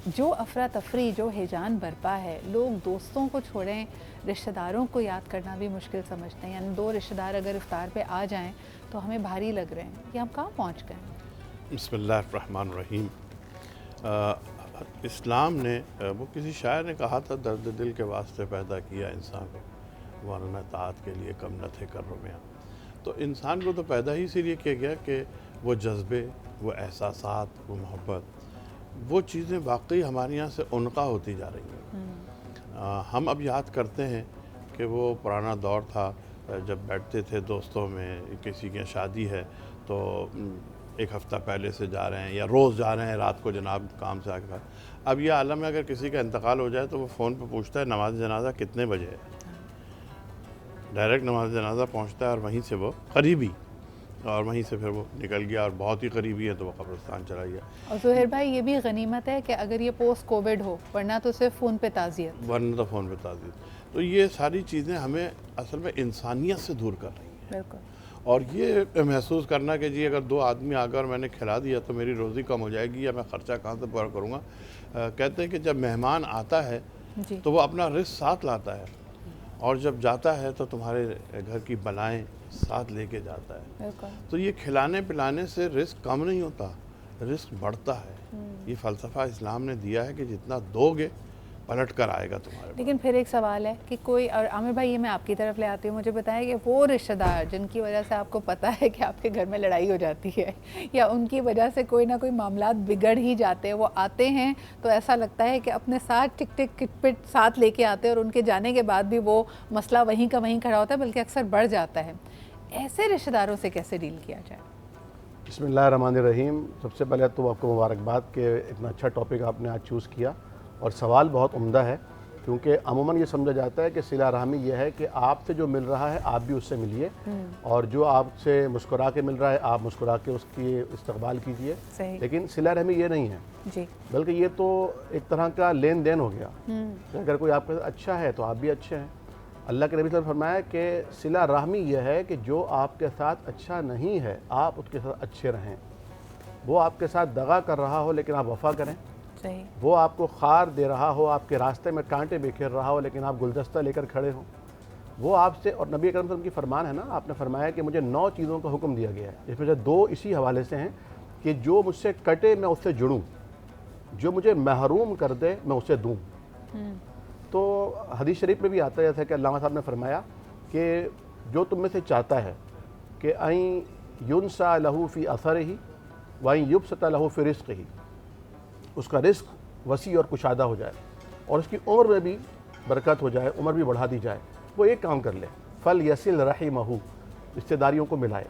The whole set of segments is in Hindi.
जो अफरा तफरी, जो हिजान बरपा है, लोग दोस्तों को छोड़ें रिश्तेदारों को याद करना भी मुश्किल समझते हैं। यानी दो रिश्तेदार अगर इफ्तार पे आ जाएं तो हमें भारी लग रहे हैं कि हम कहाँ पहुँच गए हैं। बिस्मिल्लाहिर्रहमानिर्रहीम। इस्लाम ने वो किसी शायर ने कहा था, दर्द दिल के वास्ते पैदा किया इंसान को, वरना ताअत के लिए कम न थे कर रुमियाँ। तो इंसान को तो पैदा ही इसीलिए किया गया कि वो जज्बे, वो एहसासात, वो मोहब्बत, वो चीज़ें वाकई हमारे यहाँ से उनका होती जा रही हैं। हम अब याद करते हैं कि वो पुराना दौर था जब बैठते थे दोस्तों में, किसी की शादी है तो एक हफ़्ता पहले से जा रहे हैं या रोज़ जा रहे हैं रात को जनाब काम से आकर। अब ये आलम है, अगर किसी का इंतकाल हो जाए तो वो फ़ोन पे पूछता है नमाज जनाजा कितने बजे है, डायरेक्ट नमाज जनाजा पहुंचता है और वहीं से वो करीबी, और वहीं से फिर वो निकल गया, और बहुत ही करीबी है तो वो कब्रिस्तान चला गया। और ज़ुहैर भाई ये भी गनीमत है कि अगर ये पोस्ट कोविड हो, वरना तो सिर्फ फ़ोन पे ताज़ियत, वरना तो फ़ोन पे ताज़ियत। तो ये सारी चीज़ें हमें असल में इंसानियत से दूर कर रही हैं। बिल्कुल। और ये महसूस करना कि जी अगर दो आदमी आकर मैंने खिला दिया तो मेरी रोज़ी कम हो जाएगी या मैं ख़र्चा कहाँ से पूरा करूँगा। कहते हैं कि जब मेहमान आता है जी। तो वो अपना रिस्क साथ लाता है, और जब जाता है तो तुम्हारे घर की बलाएं साथ लेके जाता है। बिल्कुल। तो ये खिलाने पिलाने से रिस्क कम नहीं होता, रिस्क बढ़ता है। ये फ़लसफ़ा इस्लाम ने दिया है कि जितना दोगे पलट कर आएगा तुम्हारे पास। लेकिन फिर एक सवाल है कि कोई, और आमिर भाई ये मैं आपकी तरफ ले आती हूँ, मुझे बताएं कि वो रिश्तेदार जिनकी वजह से आपको पता है कि आपके घर में लड़ाई हो जाती है या उनकी वजह से कोई ना कोई मामलात बिगड़ ही जाते हैं, वो आते हैं तो ऐसा लगता है कि अपने साथ टिक टिक किटपिट साथ लेके आते हैं, और उनके जाने के बाद भी वो मसला वहीं का वहीं खड़ा होता है, बल्कि अक्सर बढ़ जाता है। ऐसे रिश्तेदारों से कैसे डील किया जाए? बिस्मिल्लाहिर्रहमानिर्रहीम। सबसे पहले तो आपको मुबारकबाद कि इतना अच्छा टॉपिक आपने आज चूज़ किया, और सवाल बहुत उम्दा है, क्योंकि अमूमन ये समझा जाता है कि सिला रहमी ये है कि आपसे जो मिल रहा है आप भी उससे मिलिए, और जो आपसे मुस्कुरा के मिल रहा है आप मुस्कुरा के उसकी इस्तकबाल कीजिए। लेकिन सिला रहमी ये नहीं है जी, बल्कि ये तो एक तरह का लेन देन हो गया कि अगर कोई आपके साथ अच्छा है तो आप भी अच्छे हैं। अल्लाह के नबी सल्लल्लाहु अलैहि वसल्लम फरमाया कि सिला रहमी यह है कि जो आपके साथ अच्छा नहीं है आप उसके साथ अच्छे रहें। वो आपके साथ दगा कर रहा हो लेकिन आप वफ़ा करें। सही। वो आपको खार दे रहा हो, आपके रास्ते में कांटे बिखेर रहा हो, लेकिन आप गुलदस्ता लेकर खड़े हो। वो आपसे, और नबी अकरम सल्लल्लाहु अलैहि वसल्लम की फरमान है ना, आपने फरमाया कि मुझे 9 चीज़ों का हुक्म दिया गया है, जिसमें से 2 इसी हवाले से हैं कि जो मुझसे कटे मैं उससे जुड़ूँ, जो मुझे महरूम कर दे मैं उसे दूँ। तो हदीस शरीफ में भी आता है, जैसा कि अल्लामा साहब ने फरमाया कि जो तुम में से चाहता है कि अई युनसा लहू फ़ी असरिही वई युबसता लहू फ़ी रिज़्क़िही, उसका रिस्क वसी और कुशादा हो जाए और उसकी उम्र में भी बरकत हो जाए, उम्र भी बढ़ा दी जाए, वो एक काम कर ले, फल यसिल रहिमहू, रिश्तेदारियों को मिलाए।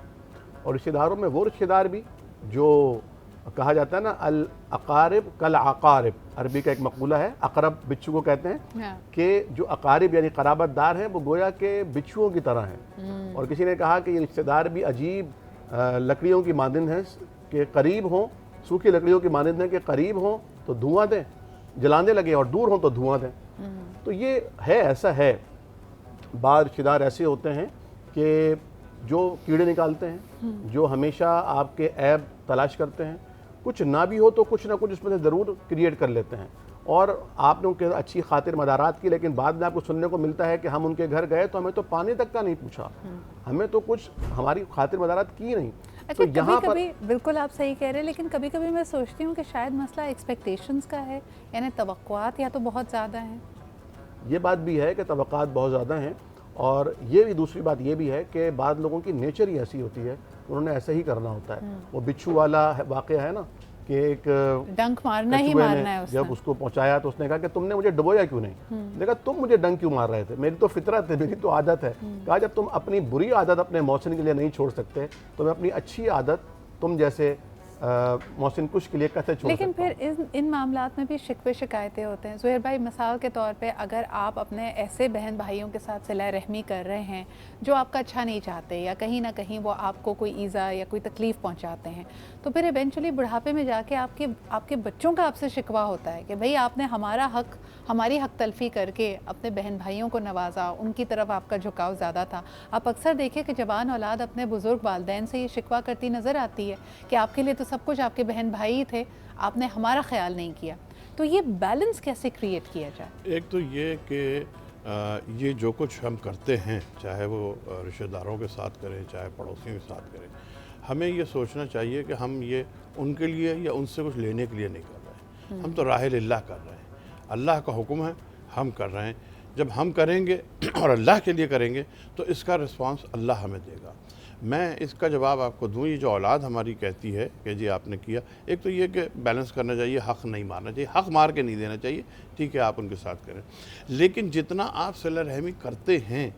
और रिश्तेदारों में वो रिश्तेदार भी जो कहा जाता है ना, अल अकारिब कल अकारिब, अरबी का एक मकूला है, अकरब बिच्छू को कहते हैं कि जो अकारिब यानी कराबतदार हैं वो गोया के बिच्छुओं की तरह हैं। और किसी ने कहा कि ये रिश्तेदार भी अजीब लकड़ियों की मानंद हैं कि करीब हों, सूखी लकड़ियों की मानंद हैं कि करीब हों तो धुआं दें, जलाने लगे, और दूर हों तो धुआं दें। तो ये है, ऐसा है। बाद रिश्तेदार ऐसे होते हैं कि जो कीड़े निकालते हैं, जो हमेशा आपके ऐब तलाश करते हैं, कुछ ना भी हो तो कुछ ना कुछ उसमें से ज़रूर क्रिएट कर लेते हैं, और आपने उनके अच्छी खातिर मदारात की, लेकिन बाद में आपको सुनने को मिलता है कि हम उनके घर गए तो हमें तो पानी तक का नहीं पूछा, हमें तो कुछ हमारी खातिर मदारात की नहीं। अच्छा, तो यहाँ कभी बिल्कुल आप सही कह रहे हैं, लेकिन कभी कभी मैं सोचती हूँ कि शायद मसला एक्सपेक्टेशंस का है, यानी तवक्कुआत या तो बहुत ज़्यादा हैं। ये बात भी है कि तवक्कात बहुत ज़्यादा हैं, और ये भी दूसरी बात ये भी है कि बाद लोगों की नेचर ही ऐसी होती है, उन्होंने ऐसे ही करना होता है। वो बिच्छू वाला वाक़या है ना कि एक डंक मारना ही मारना है उसने। जब उसको पहुंचाया तो उसने कहा कि तुमने मुझे डुबोया क्यों नहीं? देखा तुम मुझे डंक क्यों मार रहे थे, मेरी तो फितरत है, मेरी तो आदत है। कहा जब तुम अपनी बुरी आदत अपने मौसिन के लिए नहीं छोड़ सकते तो मैं अपनी अच्छी आदत तुम जैसे मौसिन कुछ के लिए कैसे छोड़ लेकिन सकता फिर इन मामलात में भी शिकवे शिकायतें होते हैं। ज़ुहैर भाई, मिसाल के तौर पे अगर आप अपने ऐसे बहन भाइयों के साथ सिला रहमी कर रहे हैं जो आपका अच्छा नहीं चाहते, या कहीं ना कहीं वो आपको कोई ईज़ा या कोई तकलीफ़ पहुंचाते हैं, तो फिर इवेंचुअली बुढ़ापे में जाके आपके बच्चों का आपसे शिकवा होता है कि भाई आपने हमारी हक तलफ़ी करके अपने बहन भाइयों को नवाजा, उनकी तरफ आपका झुकाव ज़्यादा था। आप अक्सर देखें कि जवान औलाद अपने बुज़ुर्ग वालिदैन से ये शिकवा करती नज़र आती है कि आपके लिए तो सब कुछ आपके बहन भाई थे, आपने हमारा ख्याल नहीं किया। तो ये बैलेंस कैसे क्रिएट किया जाए? एक तो ये कि ये जो कुछ हम करते हैं, चाहे वो रिश्तेदारों के साथ करें, चाहे पड़ोसियों के साथ करें, हमें ये सोचना चाहिए कि हम ये उनके लिए या उनसे कुछ लेने के लिए नहीं कर रहे हैं। हम तो राह लिल्लाह कर रहे हैं, अल्लाह का हुक्म है, हम कर रहे हैं। जब हम करेंगे और अल्लाह के लिए करेंगे तो इसका रिस्पांस अल्लाह हमें देगा। मैं इसका जवाब आपको दूँ, ये जो औलाद हमारी कहती है कि जी आपने किया, एक तो ये कि बैलेंस करना चाहिए, हक़ नहीं मारना चाहिए, हक़ मार के नहीं देना चाहिए, ठीक है आप उनके साथ करें, लेकिन जितना आप सिला रहमी करते हैं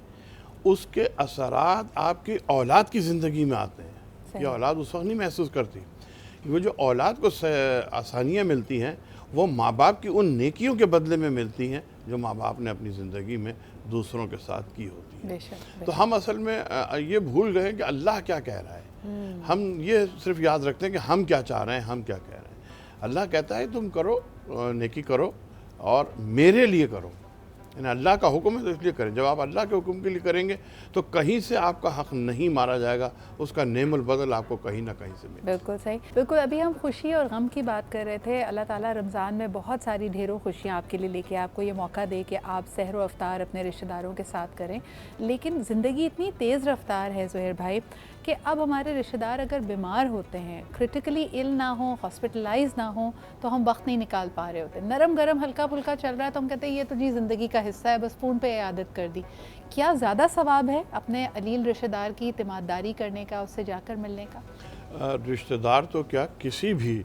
उसके असरात आपकी औलाद की ज़िंदगी में आते हैं। ये औलाद उस वक्त नहीं महसूस करती। वो जो औलाद को आसानियाँ मिलती हैं वो माँ बाप की उन नेकियों के बदले में मिलती हैं जो माँ बाप ने अपनी ज़िंदगी में दूसरों के साथ की होती है। तो हम असल में ये भूल गए कि अल्लाह क्या कह रहा है। हम ये सिर्फ याद रखते हैं कि हम क्या चाह रहे हैं, हम क्या कह रहे हैं। अल्लाह कहता है तुम करो, नेकी करो और मेरे लिए करो, यानी अल्लाह का हुक्म है तो इसलिए करें। जब आप अल्लाह के हुक्म के लिए करेंगे तो कहीं से आपका हक़ नहीं मारा जाएगा, उसका नेमुल बदल आपको कहीं ना कहीं से मिलेगा। बिल्कुल सही। बिल्कुल, अभी हम खुशी और गम की बात कर रहे थे। अल्लाह ताला रमज़ान में बहुत सारी ढेरों खुशियाँ आपके लिए लेके आपको ये मौका दे कि आप सहर व अफ्तार अपने रिश्तेदारों के साथ करें, लेकिन ज़िंदगी इतनी तेज़ रफ्तार है ज़ुहैर भाई कि अब हमारे रिश्तेदार अगर बीमार होते हैं, क्रिटिकली इल ना हो, हॉस्पिटलाइज ना हो, तो हम वक्त नहीं निकाल पा रहे होते। नरम गरम हल्का फुल्का चल रहा है तो हम कहते हैं ये तो जी ज़िंदगी का हिस्सा है, बस फ़ोन पे इयादत कर दी। क्या ज़्यादा सवाब है अपने अलील रिश्तेदार की तिमारदारी करने का, उससे जाकर मिलने का? रिश्तेदार तो क्या, किसी भी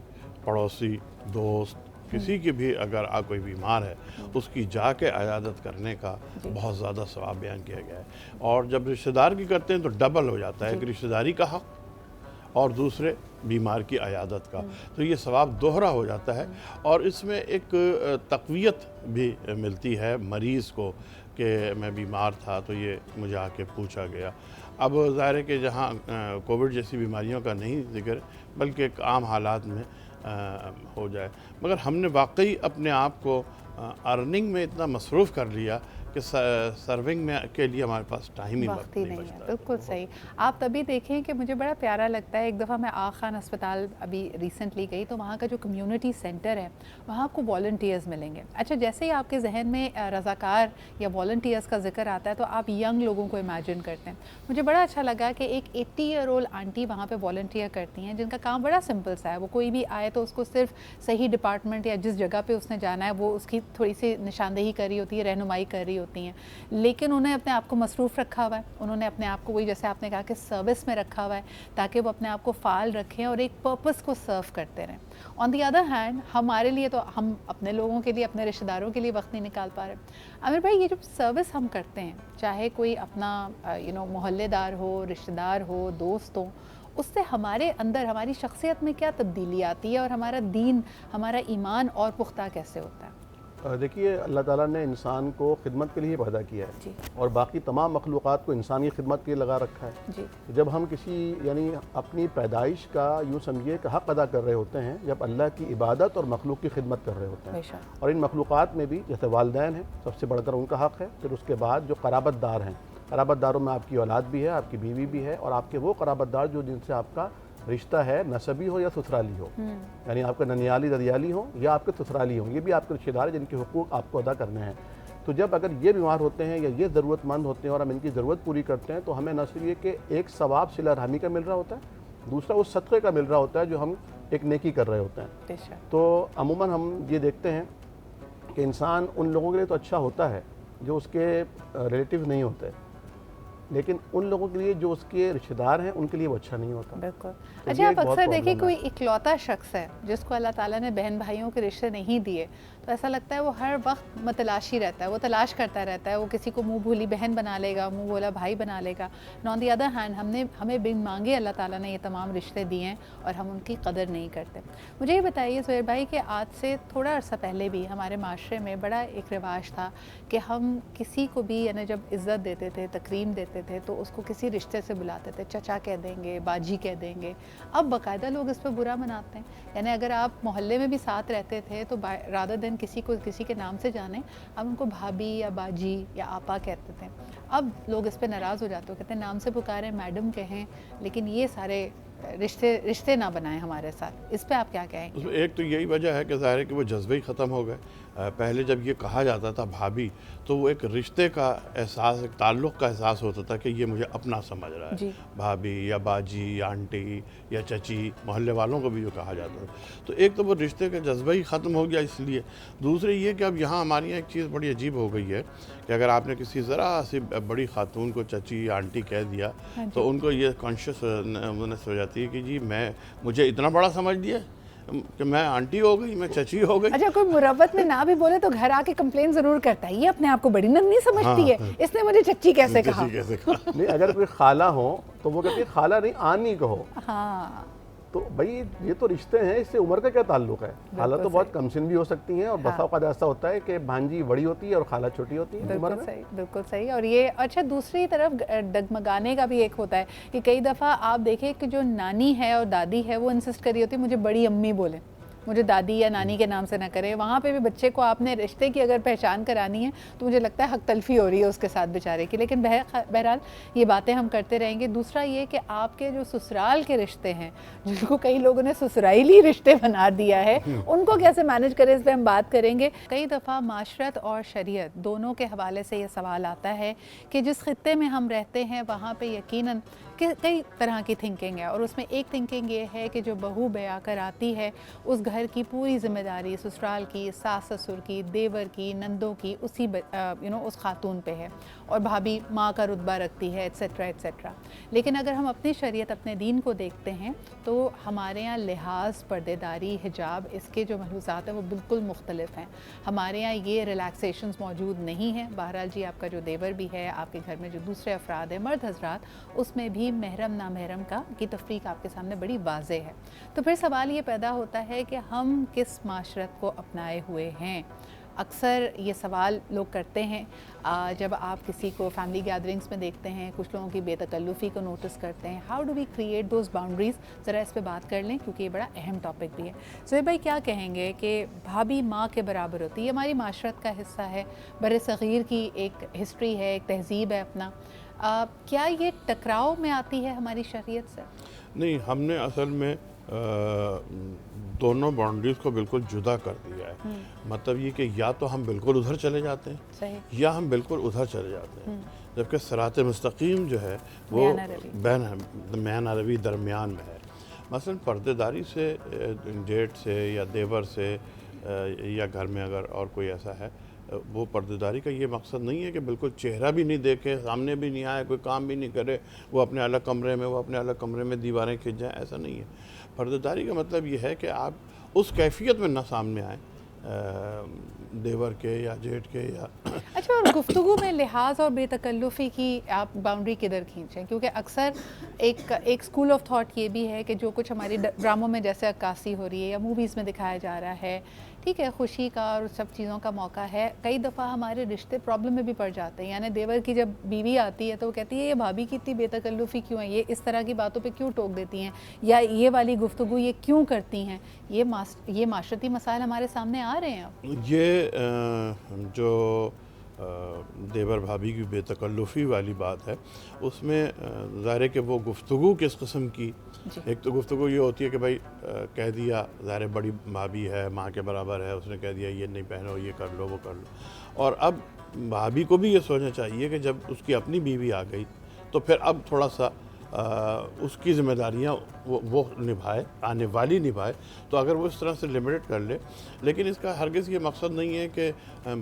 पड़ोसी, दोस्त, किसी की भी अगर कोई बीमार है उसकी जाके अयादत करने का बहुत ज़्यादा सवाब बयान किया गया है। और जब रिश्तेदार की करते हैं तो डबल हो जाता है, एक रिश्तेदारी का हक़ और दूसरे बीमार की अयादत का, तो ये सवाब दोहरा हो जाता है। और इसमें एक तक़वियत भी मिलती है मरीज़ को कि मैं बीमार था तो ये मुझे आके पूछा गया। अब ज़ाहिर है कि जहाँ कोविड जैसी बीमारियों का नहीं ज़िक्र बल्कि एक आम हालात में हो जाए, मगर हमने वाकई अपने आप को अर्निंग में इतना मसरूफ़ कर लिया कि सर्विंग में के लिए हमारे पास टाइम ही वक्त ही नहीं है। बचता। बिल्कुल सही। आप तभी देखें कि मुझे बड़ा प्यारा लगता है, एक दफ़ा मैं आगा खान अस्पताल अभी रिसेंटली गई तो वहाँ का जो कम्युनिटी सेंटर है वहाँ आपको वॉलंटियर्स मिलेंगे। अच्छा, जैसे ही आपके जहन में रज़ाकार या वॉलंटियर्स का जिक्र आता है तो आप यंग लोगों को इमेजिन करते हैं। मुझे बड़ा अच्छा लगा कि एक 80 ईयर ओल्ड आंटी वहाँ पर वॉलंटियर करती हैं जिनका काम बड़ा सिंपल सा है। वो कोई भी आए तो उसको सिर्फ सही डिपार्टमेंट या जिस जगह पर उसने जाना है वो उसकी थोड़ी सी निशानदेही कर रही होती है, रहनुमाई कर रही होती हैं, लेकिन उन्हें अपने आप को मसरूफ़ रखा हुआ है। उन्होंने अपने आप को वही जैसे आपने कहा कि सर्विस में रखा हुआ है ताकि वो अपने आप को फ़ाल रखें और एक पर्पस को सर्व करते रहें। ऑन दी अदर हैंड हमारे लिए तो हम अपने लोगों के लिए, अपने रिश्तेदारों के लिए वक्त नहीं निकाल पा रहे। आमिर भाई, ये जो सर्विस हम करते हैं, चाहे कोई अपना मोहल्लेदार हो, रिश्तेदार हो, दोस्त हो, उससे हमारे अंदर, हमारी शख्सियत में क्या तब्दीली आती है और हमारा दीन, हमारा ईमान और पुख्ता कैसे होता है? देखिए, अल्लाह ताला ने इंसान को खिदमत के लिए पैदा किया है और बाकी तमाम मखलूक़ात को इंसान की खिदमत के लिए लगा रखा है जी। जब हम किसी यानी अपनी पैदाइश का यूँ समझिए कि हक़ अदा कर रहे होते हैं, जब अल्लाह की इबादत और मखलूक की खिदमत कर रहे होते हैं, और इन मखलूक़ात में भी जैसे वालिदैन हैं, सबसे बढ़कर उनका हक़ है, फिर उसके बाद जो क़राबतदार हैं, क़राबतदारों में आपकी औलाद भी है, आपकी बीवी भी है, और आपके वो क़राबतदार जो जिनसे आपका रिश्ता है, नसबी हो या ससुराली हो, यानी आपका ननियाली ददियाली हो या आपके ससुराली हो, ये भी आपके रिश्तेदार हैं जिनके हुकूक आपको अदा करने हैं। तो जब अगर ये बीमार होते हैं या ये ज़रूरतमंद होते हैं और हम इनकी ज़रूरत पूरी करते हैं तो हमें न सिर्फ ये कि एक सवाब सिला रहमी का मिल रहा होता है, दूसरा उस सदक़े का मिल रहा होता है जो हम एक नेकी कर रहे होते हैं। तो अमूमन हम ये देखते हैं कि इंसान उन लोगों के लिए तो अच्छा होता है जो उसके रिलेटिव नहीं होते, लेकिन उन लोगों के लिए जो उसके रिश्तेदार हैं उनके लिए वो अच्छा नहीं होता। बिल्कुल। तो अच्छा, आप अक्सर देखिए कोई इकलौता शख्स है जिसको अल्लाह ताला ने बहन भाइयों के रिश्ते नहीं दिए, तो ऐसा लगता है वो हर वक्त मतलाशी रहता है, वो तलाश करता रहता है, वो किसी को मुंह भूली बहन बना लेगा, मुंह बोला भाई बना लेगा। ऑन दी अदर हैंड हमें बिन मांगे अल्लाह ताला ने ये तमाम रिश्ते दिए हैं और हम उनकी कदर नहीं करते। मुझे ये बताइए ज़ुहैर भाई कि आज से थोड़ा अर्सा पहले भी हमारे माशरे में बड़ा एक रिवाज था कि हम किसी को भी यानी जब इज़्ज़त देते थे, तकरीम देते थे, तो उसको किसी रिश्ते से बुलाते थे, चचा कह देंगे, बाजी कह देंगे। अब बाकायदा लोग इस पर बुरा मनाते हैं, यानी अगर आप मोहल्ले में भी साथ रहते थे तो रादर देन किसी को किसी के नाम से जाने, अब उनको भाभी या बाजी या आपा कहते थे। अब लोग इस पर नाराज़ हो जाते हो, कहते हैं नाम से पुकारें, मैडम कहें, लेकिन ये सारे होता है, रिश्ते रिश्ते ना बनाएं हमारे साथ, इस पे आप क्या कहेंगे? उसमें एक तो यही वजह है कि ज़ाहिर है कि वो जज्बे ही ख़त्म हो गए। पहले जब ये कहा जाता था भाभी, तो वो एक रिश्ते का एहसास, एक ताल्लुक़ का एहसास होता था कि ये मुझे अपना समझ रहा है। जी। भाभी या बाजी या आंटी या चची, मोहल्ले वालों को भी जो कहा जाता था। तो एक तो वो रिश्ते का जज्बा ही ख़त्म हो गया इसलिए। दूसरी ये कि अब यहाँ हमारे यहाँ एक चीज़ बड़ी अजीब हो गई है कि अगर आपने किसी ज़रा सी बड़ी खातून को चची या आंटी कह दिया, हाँ तो उनको ये कॉन्शियसनेस हो जाती है कि जी मुझे इतना बड़ा समझ लिया कि मैं आंटी हो गई, मैं चची हो गई। अच्छा, कोई मुरब्बत में ना भी बोले तो घर आके कंप्लेन जरूर करता है, ये अपने आप को बड़ी नन्ही समझती है, इसने मुझे चच्ची कैसे कहा। कैसे कहा। नहीं, अगर कोई खाला हो तो वो कहती है खाला नहीं आनी कहो। हाँ, तो भाई ये तो रिश्ते हैं, इससे उम्र का क्या ताल्लुक है। खाला तो बहुत कमसिन भी हो सकती हैं और बसा औक़ात ऐसा होता है कि भांजी बड़ी होती है और खाला छोटी होती है उम्र में। बिल्कुल सही। और ये अच्छा, दूसरी तरफ डगमगाने का भी एक होता है कि कई दफ़ा आप देखें कि जो नानी है और दादी है वो इंसिस्ट करी होती है मुझे बड़ी अम्मी बोले, मुझे दादी या नानी के नाम से ना करें। वहाँ पे भी बच्चे को आपने रिश्ते की अगर पहचान करानी है तो मुझे लगता है हक तलफी हो रही है उसके साथ बेचारे की। लेकिन बहरहाल ये बातें हम करते रहेंगे। दूसरा ये कि आपके जो ससुराल के रिश्ते हैं, जिनको कई लोगों ने ससुराली रिश्ते बना दिया है, उनको कैसे मैनेज करें, इस पर हम बात करेंगे। कई दफ़ा माशरत और शरीयत दोनों के हवाले से ये सवाल आता है कि जिस खित्ते में हम रहते हैं वहाँ पर यकीनन कई तरह की थिंकिंग है, और उसमें एक थिंकिंग ये है कि जो बहू ब्याह कर आती है उस घर की पूरी जिम्मेदारी ससुराल की, सास ससुर की, देवर की, नंदों की उसी उस खातून पे है, और भाभी माँ का रुतबा रखती है, एट्सेट्रा एट्सेट्रा। लेकिन अगर हम अपनी शरीयत, अपने दीन को देखते हैं तो हमारे यहाँ लिहाज, पर्देदारी, हिजाब, इसके जो महसूसात हैं वो बिल्कुल मुख्तलिफ हैं। हमारे यहाँ ये रिलैक्सेशंस मौजूद नहीं हैं। बहरहाल जी, आपका जो देवर भी है, आपके घर में जो दूसरे अफराद हैं, मर्द हजरात, उसमें भी महरम ना महरम की तफरीक आपके सामने बड़ी वाज़े है। तो फिर सवाल ये पैदा होता है कि हम किस माशरत को अपनाए हुए हैं। अक्सर ये सवाल लोग करते हैं जब आप किसी को फैमिली गैदरिंग्स में देखते हैं, कुछ लोगों की बेतकल्लुफ़ी को नोटिस करते हैं। How do we create those boundaries, ज़रा इस पे बात कर लें क्योंकि ये बड़ा अहम टॉपिक भी है। ज़ोहैब भाई, क्या कहेंगे कि भाभी माँ के बराबर होती है, हमारी माशरत का हिस्सा है, बरसग़ीर की एक हिस्ट्री है, एक तहज़ीब है अपना। क्या ये टकराव में आती है हमारी शरीयत से? नहीं, हमने असल में दोनों बाउंड्रीज़ को बिल्कुल जुदा कर दिया है। मतलब ये कि या तो हम बिल्कुल उधर चले जाते हैं, सही, या हम बिल्कुल उधर चले जाते हैं। जबकि सिरात मुस्तकीम जो है वो मैन अरबी दरमियान में है। मसलन पर्देदारी से, जेठ से या देवर से या घर में अगर और कोई ऐसा है, वो पर्देदारी का ये मकसद नहीं है कि बिल्कुल चेहरा भी नहीं देखे, सामने भी नहीं आए, कोई काम भी नहीं करे, वो अपने अलग कमरे में दीवारें खिंच जाएँ, ऐसा नहीं है। पर्देदारी का मतलब ये है कि आप उस कैफियत में ना सामने आए देवर के या जेठ के या अच्छा, और गुफ्तगू में लिहाज और बेतकल्लुफ़ी की आप बाउंड्री किधर खींचें? क्योंकि अक्सर एक स्कूल ऑफ थॉट ये भी है कि जो कुछ हमारी ड्रामों में जैसे अक्कासी हो रही है या मूवीज़ में दिखाया जा रहा है, ठीक है, खुशी का और सब चीज़ों का मौका है, कई दफ़ा हमारे रिश्ते प्रॉब्लम में भी पड़ जाते हैं। यानी देवर की जब बीवी आती है तो वो कहती है ये भाभी की इतनी बेतकल्लुफ़ी क्यों है, ये इस तरह की बातों पे क्यों टोक देती हैं, या ये वाली गुफ्तगू ये क्यों करती हैं। ये माशरती मसाइल हमारे सामने आ रहे हैं अब। ये जो देवर भाभी की बेतकल्लुफ़ी वाली बात है, उसमें ज़ाहिर है कि वो गुफ्तगू किस किस्म की, एक तो गुफ्तगू ये होती है कि भाई कह दिया, ज़ाहिर बड़ी भाभी है, माँ के बराबर है, उसने कह दिया ये नहीं पहनो, ये कर लो, वो कर लो। और अब भाभी को भी ये सोचना चाहिए कि जब उसकी अपनी बीवी आ गई तो फिर अब थोड़ा सा उसकी ज़िम्मेदारियाँ वो निभाए, आने वाली निभाए। तो अगर वो इस तरह से लिमिटेड कर ले, लेकिन इसका हरगिज़ ये मकसद नहीं है कि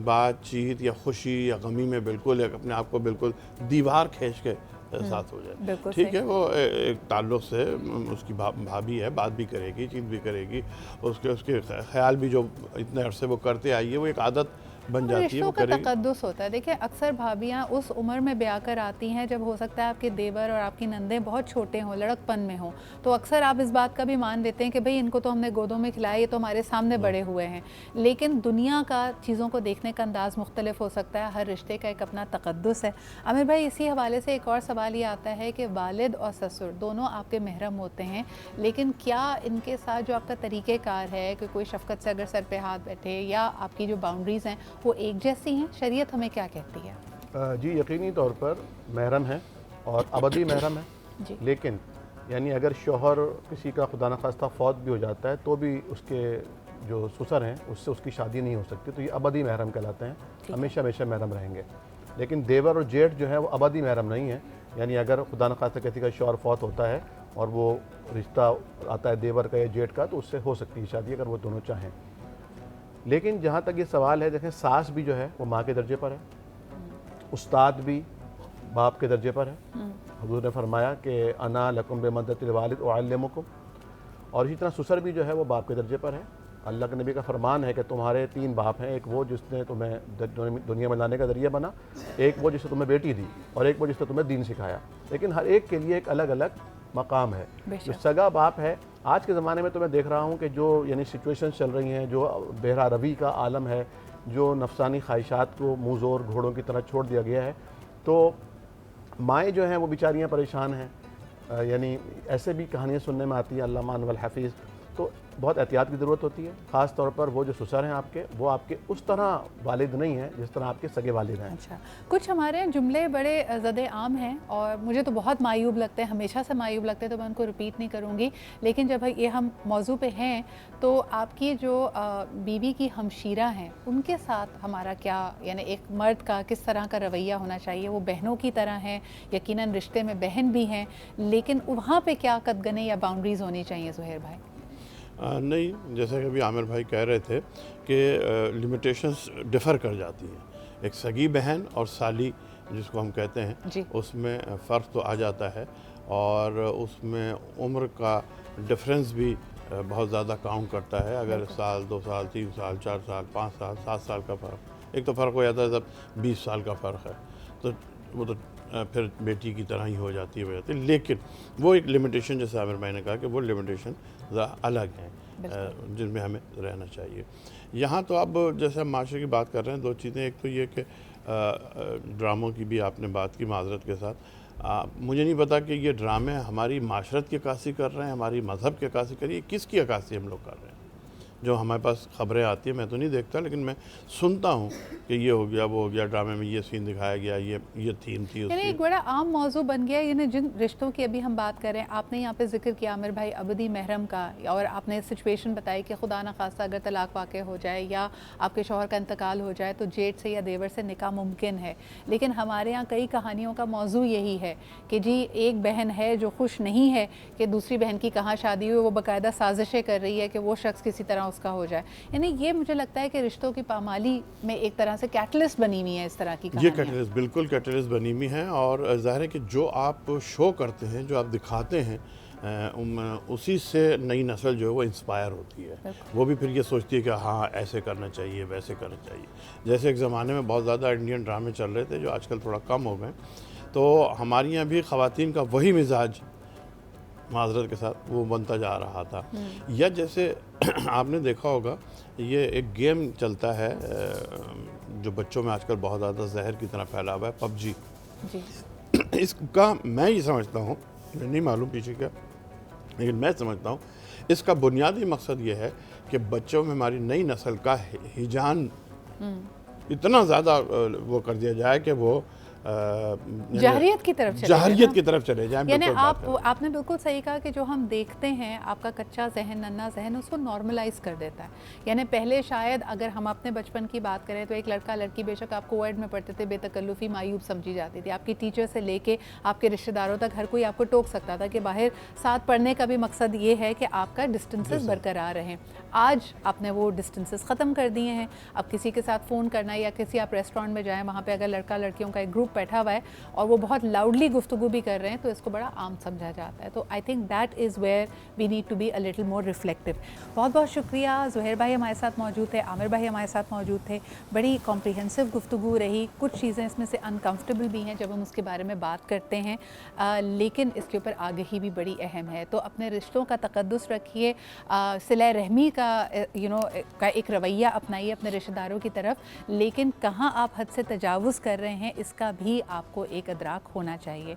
बातचीत या खुशी या गमी में बिल्कुल अपने आप को बिल्कुल दीवार खींच के साथ हो जाए। ठीक है, वो एक ताल्लुक़ से उसकी भाभी है, बात भी करेगी, चीज़ भी करेगी, उसके ख़्याल भी जो इतने अरसे वो करते आई है, वो एक आदत बन जाती है, रिश्तों का तकद्दुस होता है। देखिए, अक्सर भाभियाँ उस उम्र में ब्याह कर आती हैं जब हो सकता है आपके देवर और आपकी नंदें बहुत छोटे हों, लड़कपन में हों, तो अक्सर आप इस बात का भी मान लेते हैं कि भाई इनको तो हमने गोदों में खिलाया, ये तो हमारे सामने बड़े हुए हैं। लेकिन दुनिया का चीज़ों को देखने का अंदाज़ मुख्तलिफ हो सकता है, हर रिश्ते का एक अपना तकद्दुस है। आमिर भाई, इसी हवाले से एक और सवाल ये आता है कि वालिद और ससुर दोनों आपके महरम होते हैं, लेकिन क्या इनके साथ जो आपका तरीक़ेकार है कि कोई शफ़क़त से अगर सर पे हाथ बैठे या आपकी जो बाउंड्रीज़ हैं वो एक जैसी हैं? शरीयत हमें क्या कहती है? जी, यकीनी तौर पर महरम है और अबदी महरम है, जी। लेकिन यानी अगर शौहर किसी का खुदा न खास्ता फौत भी हो जाता है तो भी उसके जो ससुर हैं उससे उसकी शादी नहीं हो सकती, तो ये अबदी महरम कहलाते हैं, हमेशा हमेशा महरम रहेंगे। लेकिन देवर और जेठ जो है वो अबदी महरम नहीं है, यानी अगर खुदा न खास्ता किसी का शौहर फौत होता है और वो रिश्ता आता है देवर का या जेठ का, तो उससे हो सकती है शादी अगर वो दोनों चाहें। लेकिन जहाँ तक ये सवाल है, देखें सास भी जो है वो माँ के दर्जे पर है, उस्ताद भी बाप के दर्जे पर है। हुजूर ने फरमाया कि अना लकुम बेमदतिल वालिद उअल्लिमुकुम, और इसी तरह ससुर भी जो है वो बाप के दर्जे पर है। अल्लाह के नबी का फरमान है कि तुम्हारे 3 बाप हैं, एक वो जिसने तुम्हें दुनिया में लाने का ज़रिया बना, एक वो जिसने तुम्हें बेटी दी, और एक वो जिसने तुम्हें दीन सिखाया। लेकिन हर एक के लिए एक अलग अलग मकाम है। जो सगा बाप है, आज के ज़माने में तो मैं देख रहा हूँ कि जो यानी सिचुएशंस चल रही हैं, जो बहरा रवी का आलम है, जो नफसानी ख्वाहिशात को मुँह ज़ोर घोड़ों की तरह छोड़ दिया गया है, तो माएँ जो हैं वो बेचारियाँ परेशान हैं। यानी ऐसे भी कहानियाँ सुनने में आती हैं, अल्लामा अनवर हफीज़। तो बहुत एहतियात की ज़रूरत होती है, ख़ास तौर पर वो जो ससुर हैं आपके, वो आपके उस तरह वालिद नहीं हैं जिस तरह आपके सगे वालिद हैं। अच्छा, कुछ हमारे जुमले बड़े ज़दे आम हैं और मुझे तो बहुत मायूब लगते हैं, हमेशा से मायूब लगते हैं, तो मैं उनको रिपीट नहीं करूँगी। लेकिन जब ये हम मौजू पे हैं, तो आपकी जो बीवी की हमशीरा हैं, उनके साथ हमारा क्या, यानी एक मर्द का किस तरह का रवैया होना चाहिए? वो बहनों की तरह हैं, यकीनन रिश्ते में बहन भी हैं, लेकिन वहाँ पे क्या कदगने या बाउंड्रीज़ होनी चाहिए ज़ुहैर भाई? नहीं, जैसे कि अभी आमिर भाई कह रहे थे कि लिमिटेशंस डिफ़र कर जाती हैं। एक सगी बहन और साली जिसको हम कहते हैं, उसमें फ़र्क तो आ जाता है, और उसमें उम्र का डिफरेंस भी बहुत ज़्यादा काउंट करता है। अगर साल, 2 साल, 3 साल, 4 साल, 5 साल, 7 साल का फ़र्क, एक तो फ़र्क हो जाता है जब 20 साल का फ़र्क है, तो वो तो फिर बेटी की तरह ही हो जाती है। लेकिन वो एक लिमिटेशन, जैसे आमिर भाई ने कहा कि वो लिमिटेशन अलग हैं जिनमें हमें रहना चाहिए। यहाँ तो अब जैसे हम माशरे की बात कर रहे हैं, 2 चीज़ें, एक तो ये कि ड्रामों की भी आपने बात की माज़रत के साथ। मुझे नहीं पता कि ये ड्रामे हमारी माशरत की अक्कासी कर रहे हैं, हमारी मज़हब की अक्कासी कर रही है, किसकी अक्कासी हम लोग कर रहे हैं? जो हमारे पास ख़बरें आती हैं, मैं तो नहीं देखता, लेकिन मैं सुनता हूँ कि ये हो गया, वो हो गया, ड्रामे में ये सीन दिखाया गया, ये थीम थी उसकी। एक बड़ा आम मौजू बन गया, यानी जिन रिश्तों की अभी हम बात कर रहे हैं, आपने यहाँ पे जिक्र किया आमिर भाई अबदी महरम का, और आपने सिचुएशन बताई कि खुदा न खास्ता अगर तलाक वाक़ हो जाए या आपके शौहर का इंतकाल हो जाए तो जेठ से या देवर से निकाह मुमकिन है। लेकिन हमारे यहाँ कई कहानियों का मौजू यही है कि जी एक बहन है जो खुश नहीं है कि दूसरी बहन की कहाँ शादी हुई, वो बाकायदा साजिशें कर रही है कि वो शख्स किसी तरह उसका हो जाए। यानी ये मुझे लगता है कि रिश्तों की पामाली में एक तरह से कैटलिस्ट बनी हुई है इस तरह की ये कैटलिस्ट, बिल्कुल कैटलिस्ट बनी हुई है। और ज़ाहिर है कि जो आप शो करते हैं, जो आप दिखाते हैं, उसी से नई नस्ल जो है वो इंस्पायर होती है। वो भी फिर ये सोचती है कि हाँ ऐसे करना चाहिए, वैसे करना चाहिए। जैसे एक ज़माने में बहुत ज़्यादा इंडियन ड्रामे चल रहे थे जो आजकल थोड़ा कम हो गए, तो हमारे यहाँ भी ख़वातीन का वही मिजाज माज़रत के साथ वो बनता जा रहा था। या जैसे आपने देखा होगा, ये एक गेम चलता है जो बच्चों में आजकल बहुत ज़्यादा जहर की तरह फैला हुआ है, पबजी। इसका मैं ये समझता हूँ, मुझे नहीं मालूम पीछे क्या, लेकिन मैं समझता हूँ इसका बुनियादी मकसद ये है कि बच्चों में हमारी नई नस्ल का हिजान इतना ज़्यादा वो कर दिया जाए कि वो जाहिरियत की तरफ चले जाएं। यानी आपने बिल्कुल सही कहा कि जो हम देखते हैं, आपका कच्चा जहन, नन्ना जहन उसको नॉर्मलाइज कर देता है। यानी पहले शायद अगर हम अपने बचपन की बात करें तो एक लड़का लड़की, बेशक आप कोएड में पढ़ते थे, बेतकल्लुफ़ी मायूब समझी जाती थी। आपकी टीचर से लेके आपके रिश्तेदारों तक हर कोई आपको टोक सकता था कि बाहर साथ पढ़ने का भी मकसद ये है कि आपका डिस्टेंसेस बरकरार रहें। आज आपने वो डिस्टेंसेस ख़त्म कर दिए हैं। अब किसी के साथ फ़ोन करना, या किसी आप रेस्टोरेंट में जाएँ, वहाँ पर अगर लड़का लड़कियों का एक ग्रुप बैठा हुआ है और वो बहुत लाउडली गुफ्तगू भी कर रहे हैं, तो इसको बड़ा आम समझा जाता है। तो I think that is where we need to be a little more reflective. बहुत बहुत शुक्रिया। ज़ुहैर भाई हमारे साथ मौजूद थे, आमिर भाई हमारे साथ मौजूद थे। बड़ी कॉम्प्रिहेंसिव गुफ्तगू रही। कुछ चीज़ें इसमें से अनकम्फर्टेबल भी हैं जब हम उसके बारे में बात करते हैं, लेकिन इसके ऊपर आगही भी बड़ी अहम है। तो अपने रिश्तों का तक़द्दुस रखिए, सिला रहमी का का एक रवैया अपनाइए अपने रिश्तेदारों की तरफ, लेकिन कहाँ आप हद से तजावुज़ कर रहे हैं इसका भी आपको एक अदराक होना चाहिए।